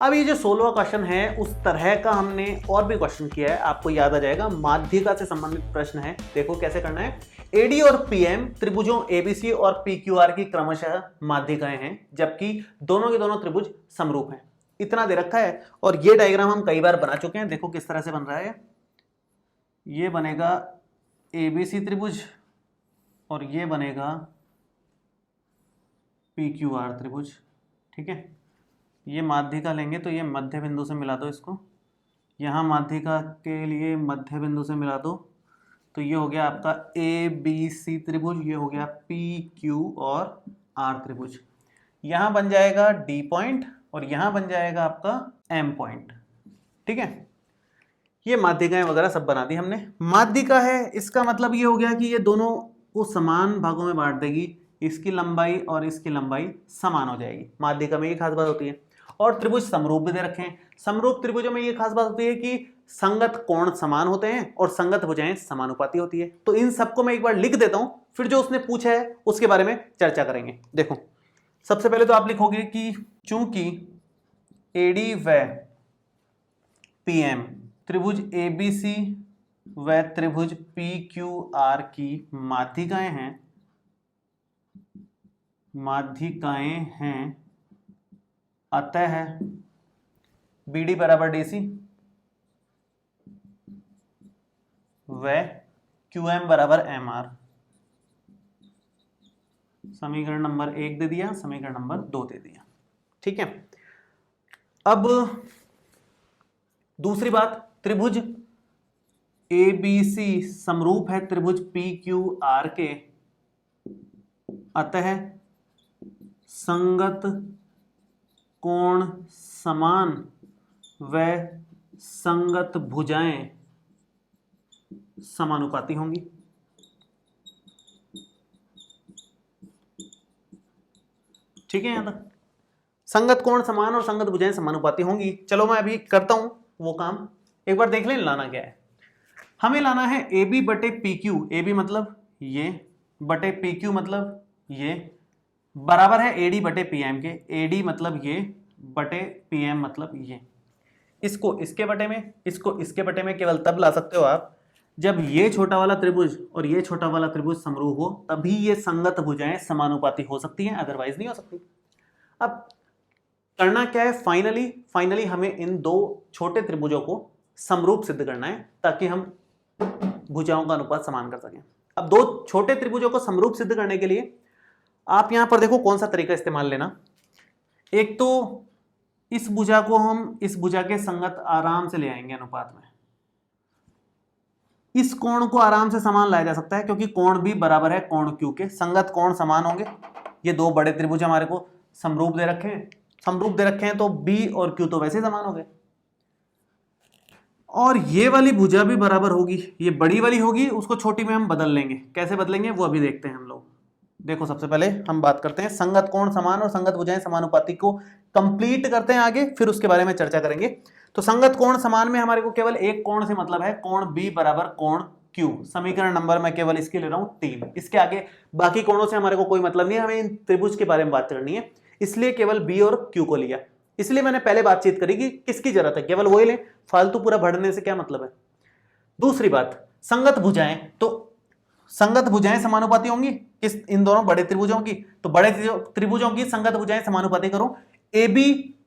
अब ये जो 16वां क्वेश्चन है उस तरह का हमने और भी क्वेश्चन किया है, आपको याद आ जाएगा। माध्यिका से संबंधित प्रश्न है। देखो कैसे करना है। एडी और पीएम त्रिभुजों एबीसी और पीक्यूआर की क्रमशः माध्यिकाएं हैं, जबकि दोनों के दोनों त्रिभुज समरूप हैं। इतना दे रखा है और ये डायग्राम हम कई बार बना चुके हैं। देखो किस तरह से बन रहा है। ये बनेगा एबीसी त्रिभुज और ये बनेगा पीक्यूआर त्रिभुज। ठीक है, ये माध्यिका लेंगे तो ये मध्य बिंदु से मिला दो इसको, यहाँ माध्यिका के लिए मध्य बिंदु से मिला दो, तो ये हो गया आपका ए बी सी त्रिभुज, ये हो गया पी क्यू और आर त्रिभुज। यहाँ बन जाएगा डी पॉइंट और यहाँ बन जाएगा आपका एम पॉइंट। ठीक है, ये माध्यिकाएं वगैरह सब बना दी हमने। माध्यिका है इसका मतलब ये हो गया कि ये दोनों को समान भागों में बांट देगी, इसकी लंबाई और इसकी लंबाई समान हो जाएगी। माध्यिका में ये खास बात होती है। और त्रिभुज समरूप भी दे रखे हैं। समरूप त्रिभुजों में ये खास बात होती है कि संगत कोण समान होते हैं और संगत भुजाएं समानुपाती होती है। तो इन सबको मैं एक बार लिख देता हूं, फिर जो उसने पूछा है उसके बारे में चर्चा करेंगे। देखो सबसे पहले तो आप लिखोगे कि चूंकि एडी व पीएम त्रिभुज एबीसी व त्रिभुज पीक्यूआर की माध्यिकाएं हैं, अतः BD बराबर DC व QM बराबर MR। समीकरण नंबर 1 दे दिया, समीकरण नंबर 2 दे दिया। ठीक है, अब दूसरी बात, त्रिभुज ABC समरूप है त्रिभुज PQR के, अतः संगत कोण समान व संगत भुजाएं समानुपाती होंगी। ठीक है, यहां तक संगत कोण समान और संगत भुजाएं समानुपाती होंगी। चलो मैं अभी करता हूं वो काम, एक बार देख लें लाना क्या है। हमें लाना है AB बटे PQ, AB मतलब ये बटे PQ मतलब ये, बराबर है AD बटे PM के, AD मतलब ये बटे PM मतलब ये। इसको इसके बटे में, इसको इसके बटे में केवल तब ला सकते हो आप जब ये छोटा वाला त्रिभुज और ये छोटा वाला त्रिभुज समरूप हो, तभी ये संगत भुजाएं समानुपाती हो सकती हैं, अदरवाइज नहीं हो सकती। अब करना क्या है, फाइनली हमें इन दो छोटे त्रिभुजों को समरूप सिद्ध करना है ताकि हम भुजाओं का अनुपात समान कर सकें। अब दो छोटे त्रिभुजों को समरूप सिद्ध करने के लिए आप यहां पर देखो कौन सा तरीका इस्तेमाल लेना। एक तो इस भुजा को हम इस भुजा के संगत आराम से ले आएंगे अनुपात में। इस कोण को आराम से समान लाया जा सकता है क्योंकि कोण भी बराबर है कोण क्यू के, संगत कोण समान होंगे। ये दो बड़े त्रिभुज हमारे को समरूप दे रखे हैं, तो बी और क्यू तो वैसे समान हो गए। और ये वाली भुजा भी बराबर होगी, ये बड़ी वाली होगी, उसको छोटी में हम बदल लेंगे। कैसे बदलेंगे वो अभी देखते हैं हम लोग। देखो सबसे पहले हम बात करते हैं संगत कोण समान और संगत भुजाएं समानुपाती को कंप्लीट करते हैं आगे, फिर उसके बारे में चर्चा करेंगे। तो संगत कोण समान में हमारे को केवल एक कोण से मतलब है, कोण B बराबर कोण Q। समीकरण नंबर मैं केवल इसके ले रहा हूं 3, इसके आगे बाकी कोणों से हमारे को कोई मतलब नहीं है, हमें इन त्रिभुज के बारे में बात करनी है, इसलिए केवल B और Q को लिया। इसलिए मैंने पहले बातचीत करी कि किसकी जरूरत है, केवल वही लें, फालतू पूरा भरने से क्या मतलब है। दूसरी बात, संगत भुजाएं, तो संगत भुजाएं समानुपाती होंगी किस, इन दोनों बड़े त्रिभुजों की। तो बड़े त्रिभुजों की संगत भुजाएं समानुपाती करो। AB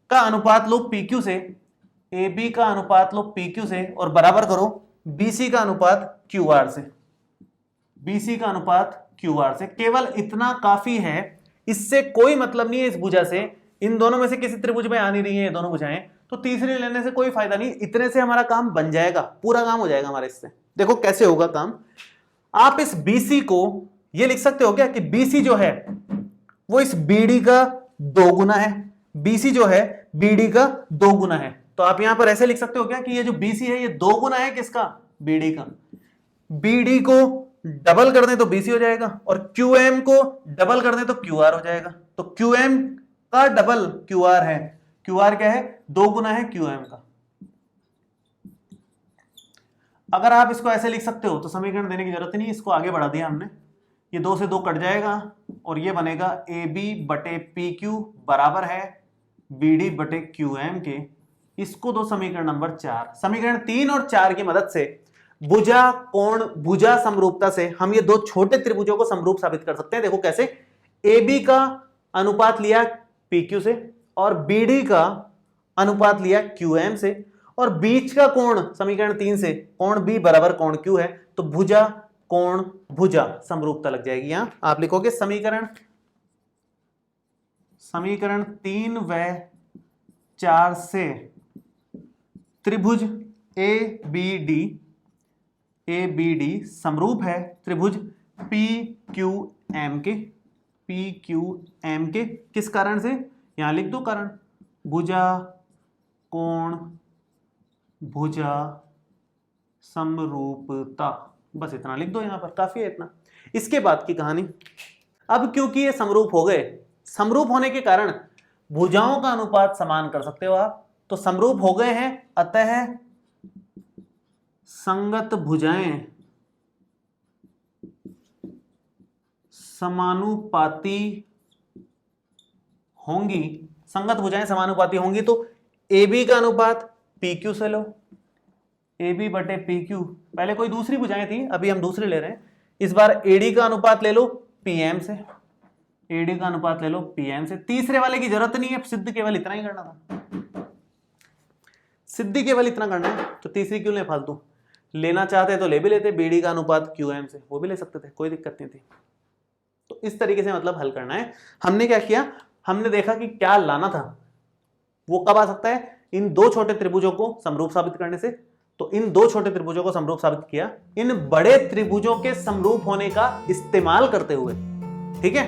का अनुपात लो PQ से, AB का अनुपात लो PQ से और बराबर करो BC का अनुपात QR से, BC का अनुपात QR से। केवल इतना काफी है, इससे कोई मतलब नहीं है इस भुजा से, इन दोनों में से किसी त्रिभुज में आ नहीं रही है ये दोनों भुजाएं, तो तीसरी लेने से कोई फायदा नहीं। इतने से हमारा काम बन जाएगा, पूरा काम हो जाएगा हमारे इससे। देखो कैसे होगा काम। आप इस BC को ये लिख सकते हो क्या कि BC जो है वो इस BD का 2 गुना है, BC जो है BD का 2 गुना है। तो आप यहां पर ऐसे लिख सकते हो क्या कि ये जो BC है ये 2 गुना है किसका, BD का। BD को डबल कर दें तो BC हो जाएगा और QM को डबल कर दें तो QR हो जाएगा। तो QM का डबल QR है, QR क्या है, 2 गुना है QM का। अगर आप इसको ऐसे लिख सकते हो तो समीकरण देने की जरूरत ही नहीं, इसको आगे बढ़ा दिया हमने। ये 2 से 2 कट जाएगा और ये बनेगा AB बटे PQ बराबर है BD बटे QM के, इसको दो समीकरण नंबर 4, समीकरण 3 और 4 की मदद से भुजा कोण भुजा समरूपता से हम ये दो छोटे त्रिभुजों को समरूप साबित कर सकते हैं। देखो कैसे, AB का अनुपात लिया PQ से और BD का अनुपात लिया QM से और बीच का कोण समीकरण 3 से कोण B बराबर कोण Q है, तो भुजा कोण भुजा समरूपता लग जाएगी। यहां आप लिखोगे समीकरण 3 व 4 से त्रिभुज ABD समरूप है त्रिभुज PQM के। किस कारण से, यहां लिख दो कारण, भुजा कोण भुजा समरूपता, बस इतना लिख दो, यहां पर काफी है इतना। इसके बाद की कहानी, अब क्योंकि ये समरूप हो गए, समरूप होने के कारण भुजाओं का अनुपात समान कर सकते हो आप, तो समरूप हो गए हैं, अतः संगत भुजाएं समानुपाती होंगी। संगत भुजाएं समानुपाती होंगी तो AB का अनुपात PQ से लो, AB बटे PQ, पहले कोई दूसरी भुजाएं थी, अभी हम दूसरी ले रहे हैं। इस बार AD का अनुपात ले लो PM से, AD का अनुपात ले लो PM से। तीसरे वाले की जरूरत नहीं है, सिद्ध केवल इतना ही करना था, सिद्ध केवल इतना करना है, तो तीसरी क्यों ले फालतू। लेना चाहते तो ले भी लेते, BD का अनुपात QM से, वो भी ले सकते थे, कोई दिक्कत नहीं थी। तो इस तरीके से मतलब हल करना है। हमने क्या किया, हमने देखा कि क्या लाना था, वो कब आ सकता है, इन दो छोटे त्रिभुजों को समरूप साबित करने से। तो इन दो छोटे त्रिभुजों को समरूप साबित किया इन बड़े त्रिभुजों के समरूप होने का इस्तेमाल करते हुए, ठीक है।